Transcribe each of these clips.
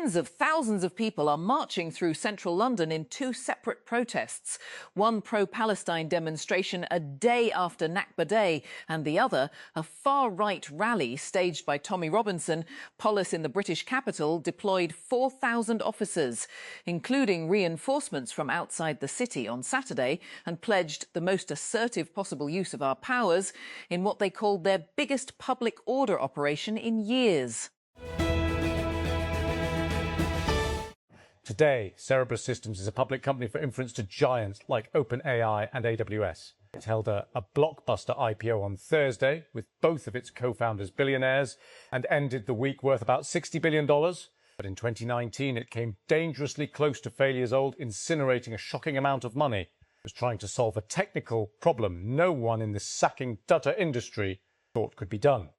Tens of thousands of people are marching through central London in two separate protests. One pro-Palestine demonstration a day after Nakba Day, and the other a far-right rally staged by Tommy Robinson. Police in the British capital deployed 4,000 officers, including reinforcements from outside the city on Saturday, and pledged the most assertive possible use of our powers in what they called their biggest public order operation in years. Today, Cerebras Systems is a public company for inference to giants like OpenAI and AWS. It held a blockbuster IPO on Thursday with both of its co-founders billionaires and ended the week worth about $60 billion. But in 2019, it came dangerously close to failure's old, incinerating a shocking amount of money. It was trying to solve a technical problem no one in the sacking data industry thought could be done.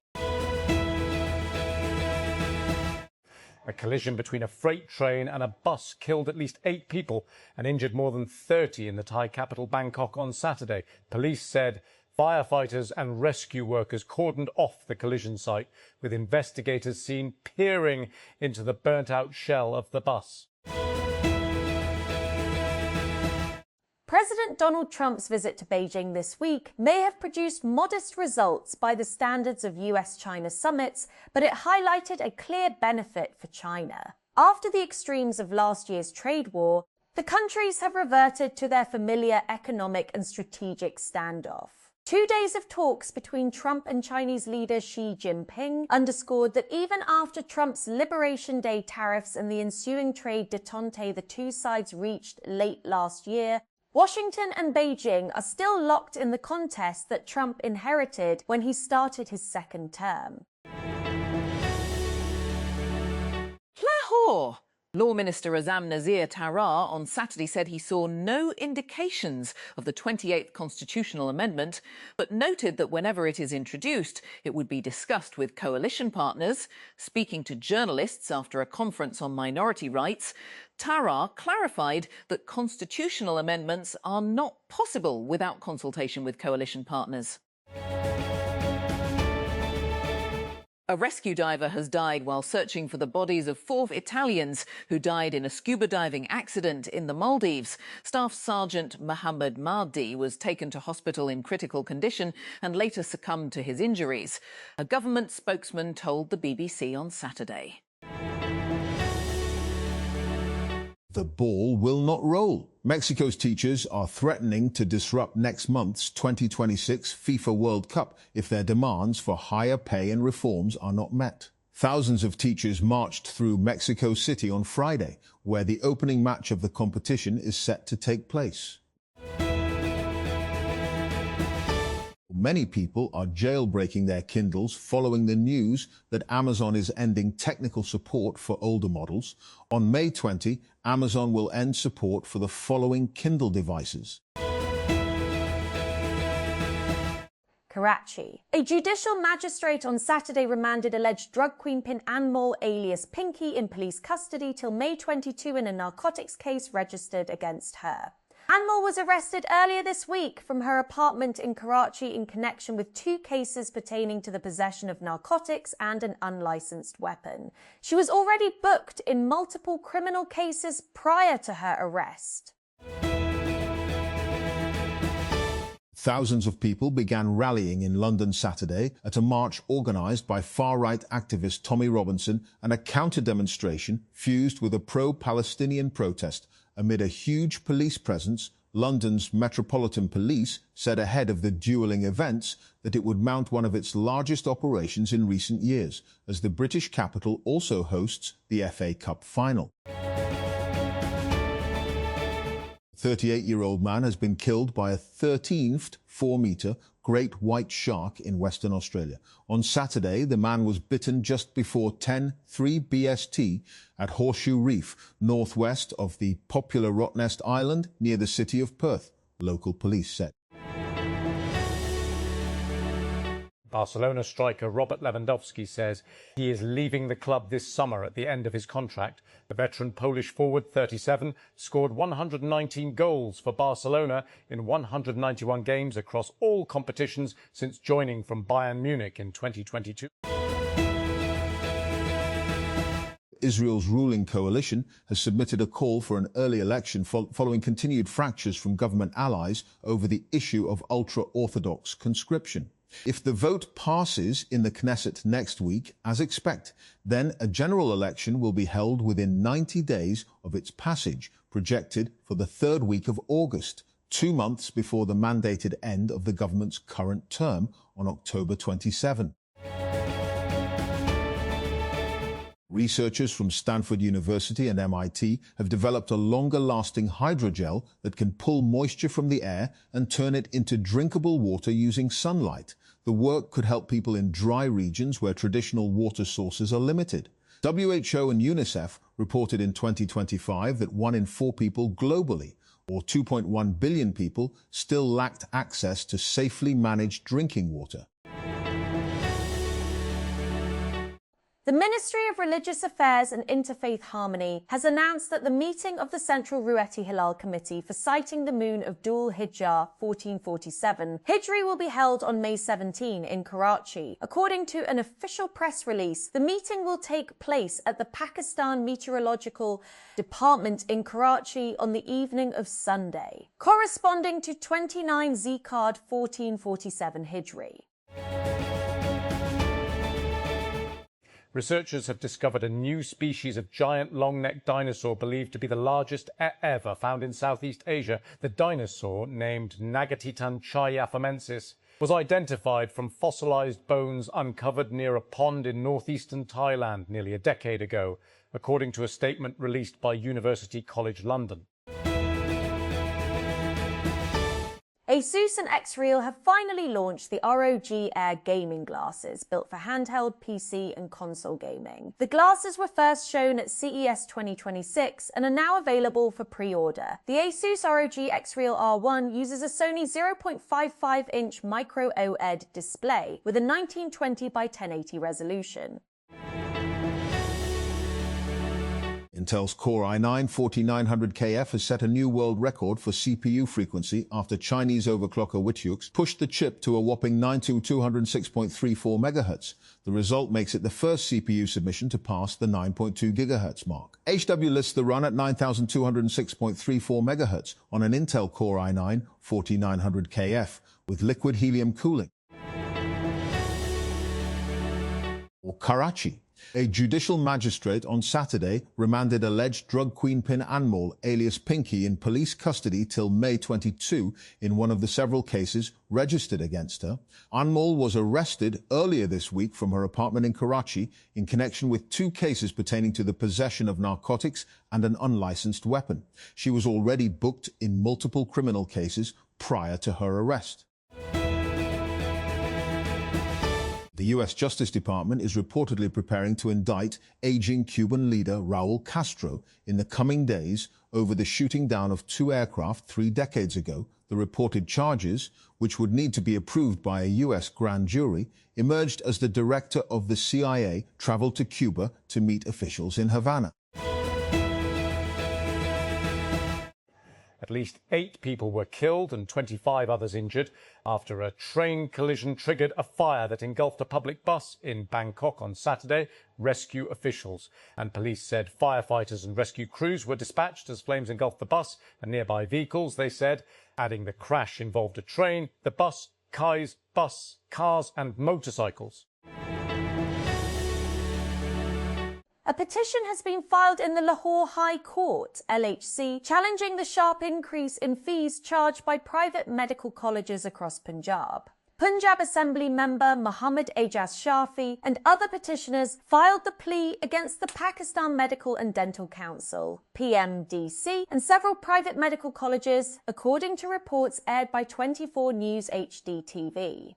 A collision between a freight train and a bus killed at least 8 people and injured more than 30 in the Thai capital Bangkok on Saturday. Police said firefighters and rescue workers cordoned off the collision site, with investigators seen peering into the burnt-out shell of the bus. President Donald Trump's visit to Beijing this week may have produced modest results by the standards of US-China summits, but it highlighted a clear benefit for China. After the extremes of last year's trade war, the countries have reverted to their familiar economic and strategic standoff. 2 days of talks between Trump and Chinese leader Xi Jinping underscored that even after Trump's Liberation Day tariffs and the ensuing trade détente the two sides reached late last year, Washington and Beijing are still locked in the contest that Trump inherited when he started his second term. Lahore. Law Minister Azam Nazir Tarar on Saturday said he saw no indications of the 28th constitutional amendment, but noted that whenever it is introduced, it would be discussed with coalition partners. Speaking to journalists after a conference on minority rights, Tarar clarified that constitutional amendments are not possible without consultation with coalition partners. A rescue diver has died while searching for the bodies of 4 Italians who died in a scuba diving accident in the Maldives. Staff Sergeant Mohammed Mahdi was taken to hospital in critical condition and later succumbed to his injuries. A government spokesman told the BBC on Saturday. The ball will not roll. Mexico's teachers are threatening to disrupt next month's 2026 FIFA World Cup if their demands for higher pay and reforms are not met. Thousands of teachers marched through Mexico City on Friday, where the opening match of the competition is set to take place. Many people are jailbreaking their Kindles following the news that Amazon is ending technical support for older models. On May 20, Amazon will end support for the following Kindle devices. Karachi. A judicial magistrate on Saturday remanded alleged drug queenpin Anmol alias Pinky in police custody till May 22 in a narcotics case registered against her. Anmol was arrested earlier this week from her apartment in Karachi in connection with 2 cases pertaining to the possession of narcotics and an unlicensed weapon. She was already booked in multiple criminal cases prior to her arrest. Thousands of people began rallying in London Saturday at a march organised by far-right activist Tommy Robinson and a counter-demonstration fused with a pro-Palestinian protest. Amid a huge police presence, London's Metropolitan Police said ahead of the duelling events that it would mount one of its largest operations in recent years, as the British capital also hosts the FA Cup final. A 38-year-old man has been killed by a 13th 4-metre great white shark in Western Australia. On Saturday, the man was bitten just before 10:03 BST at Horseshoe Reef, northwest of the popular Rottnest Island near the city of Perth, local police said. Barcelona striker Robert Lewandowski says he is leaving the club this summer at the end of his contract. The veteran Polish forward, 37, scored 119 goals for Barcelona in 191 games across all competitions since joining from Bayern Munich in 2022. Israel's ruling coalition has submitted a call for an early election following continued fractures from government allies over the issue of ultra-Orthodox conscription. If the vote passes in the Knesset next week, as expected, then a general election will be held within 90 days of its passage, projected for the third week of August, 2 months before the mandated end of the government's current term on October 27. Researchers from Stanford University and MIT have developed a longer-lasting hydrogel that can pull moisture from the air and turn it into drinkable water using sunlight. The work could help people in dry regions where traditional water sources are limited. WHO and UNICEF reported in 2025 that 1 in 4 people globally, or 2.1 billion people, still lacked access to safely managed drinking water. The Ministry of Religious Affairs and Interfaith Harmony has announced that the meeting of the Central Ru'eti Hilal Committee for Sighting the Moon of Dhul Hijjah 1447 Hijri will be held on May 17 in Karachi. According to an official press release, the meeting will take place at the Pakistan Meteorological Department in Karachi on the evening of Sunday, corresponding to 29 Zikard 1447 Hijri. Researchers have discovered a new species of giant long-necked dinosaur believed to be the largest ever found in Southeast Asia. The dinosaur, named Nagatitan chaiaphamensis, was identified from fossilized bones uncovered near a pond in northeastern Thailand nearly a decade ago, according to a statement released by University College London. ASUS and Xreal have finally launched the ROG Air gaming glasses, built for handheld, PC and console gaming. The glasses were first shown at CES 2026 and are now available for pre-order. The ASUS ROG Xreal R1 uses a Sony 0.55-inch micro OLED display with a 1920 by 1080 resolution. Intel's Core i9-4900KF has set a new world record for CPU frequency after Chinese overclocker Witiux pushed the chip to a whopping 92206.34 MHz. The result makes it the first CPU submission to pass the 9.2 GHz mark. HW lists the run at 9206.34 MHz on an Intel Core i9-4900KF with liquid helium cooling. Or Karachi. A judicial magistrate on Saturday remanded alleged drug queenpin Anmol, alias Pinky, in police custody till May 22 in one of the several cases registered against her. Anmol was arrested earlier this week from her apartment in Karachi in connection with 2 cases pertaining to the possession of narcotics and an unlicensed weapon. She was already booked in multiple criminal cases prior to her arrest. The U.S. Justice Department is reportedly preparing to indict aging Cuban leader Raul Castro in the coming days over the shooting down of 2 aircraft 3 decades ago. The reported charges, which would need to be approved by a U.S. grand jury, emerged as the director of the CIA traveled to Cuba to meet officials in Havana. At least 8 people were killed and 25 others injured after a train collision triggered a fire that engulfed a public bus in Bangkok on Saturday, rescue officials and police said. Firefighters and rescue crews were dispatched as flames engulfed the bus and nearby vehicles, they said, adding the crash involved a train, the bus, cars and motorcycles. A petition has been filed in the Lahore High Court, LHC, challenging the sharp increase in fees charged by private medical colleges across Punjab. Punjab Assembly member Muhammad Ejaz Shafi and other petitioners filed the plea against the Pakistan Medical and Dental Council, PMDC, and several private medical colleges, according to reports aired by 24 News HD TV.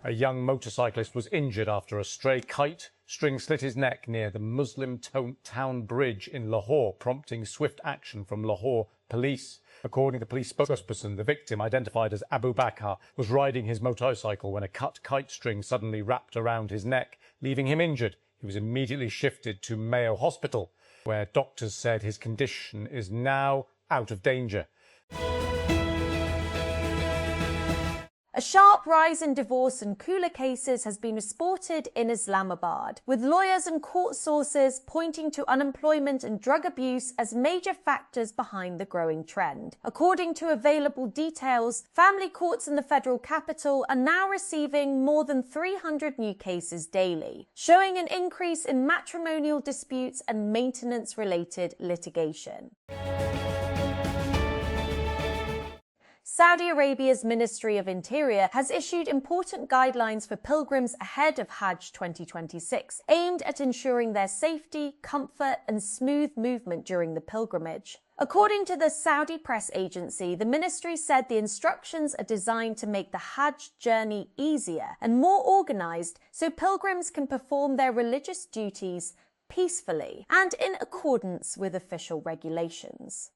A young motorcyclist was injured after a stray kite string slit his neck near the Muslim town bridge in Lahore, prompting swift action from Lahore police. According to the police spokesperson, the victim, identified as Abu Bakr, was riding his motorcycle when a cut kite string suddenly wrapped around his neck, leaving him injured. He was immediately shifted to Mayo Hospital, where doctors said his condition is now out of danger. A sharp rise in divorce and cooler cases has been reported in Islamabad, with lawyers and court sources pointing to unemployment and drug abuse as major factors behind the growing trend. According to available details, family courts in the federal capital are now receiving more than 300 new cases daily, showing an increase in matrimonial disputes and maintenance-related litigation. Saudi Arabia's Ministry of Interior has issued important guidelines for pilgrims ahead of Hajj 2026, aimed at ensuring their safety, comfort, and smooth movement during the pilgrimage. According to the Saudi press agency, the ministry said the instructions are designed to make the Hajj journey easier and more organized so pilgrims can perform their religious duties peacefully and in accordance with official regulations.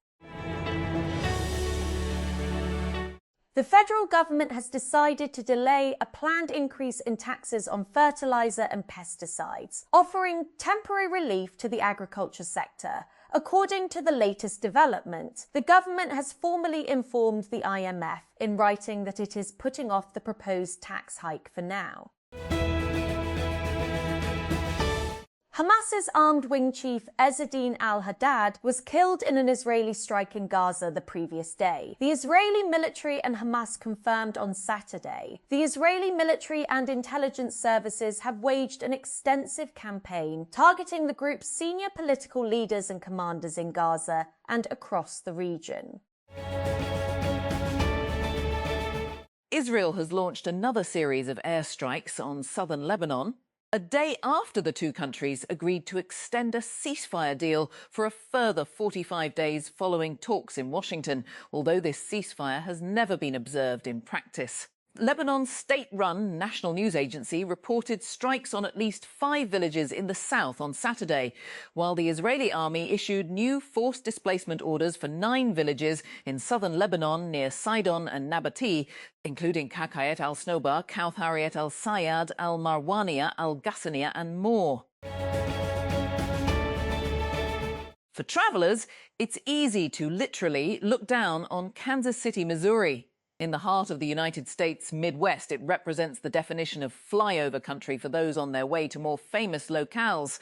The federal government has decided to delay a planned increase in taxes on fertilizer and pesticides, offering temporary relief to the agriculture sector. According to the latest development, the government has formally informed the IMF in writing that it is putting off the proposed tax hike for now. Hamas's armed wing chief Ezzedine al-Haddad was killed in an Israeli strike in Gaza the previous day. The Israeli military and Hamas confirmed on Saturday. The Israeli military and intelligence services have waged an extensive campaign targeting the group's senior political leaders and commanders in Gaza and across the region. Israel has launched another series of airstrikes on southern Lebanon, a day after the two countries agreed to extend a ceasefire deal for a further 45 days following talks in Washington, although this ceasefire has never been observed in practice. Lebanon's state-run national news agency reported strikes on at least 5 villages in the south on Saturday, while the Israeli army issued new forced displacement orders for 9 villages in southern Lebanon near Sidon and Nabati, including Kakayet al-Snoba, Kauthariet al-Sayad, al-Marwaniya, al-Ghassaniya and more. For travellers, it's easy to literally look down on Kansas City, Missouri. In the heart of the United States Midwest, it represents the definition of flyover country for those on their way to more famous locales.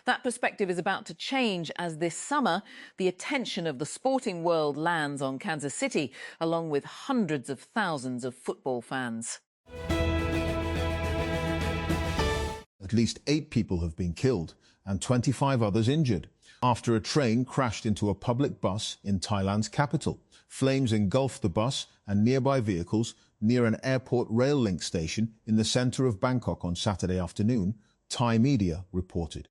That perspective is about to change as this summer, the attention of the sporting world lands on Kansas City, along with hundreds of thousands of football fans. At least 8 people have been killed and 25 others injured after a train crashed into a public bus in Thailand's capital. Flames engulfed the bus and nearby vehicles near an airport rail link station in the centre of Bangkok on Saturday afternoon, Thai media reported.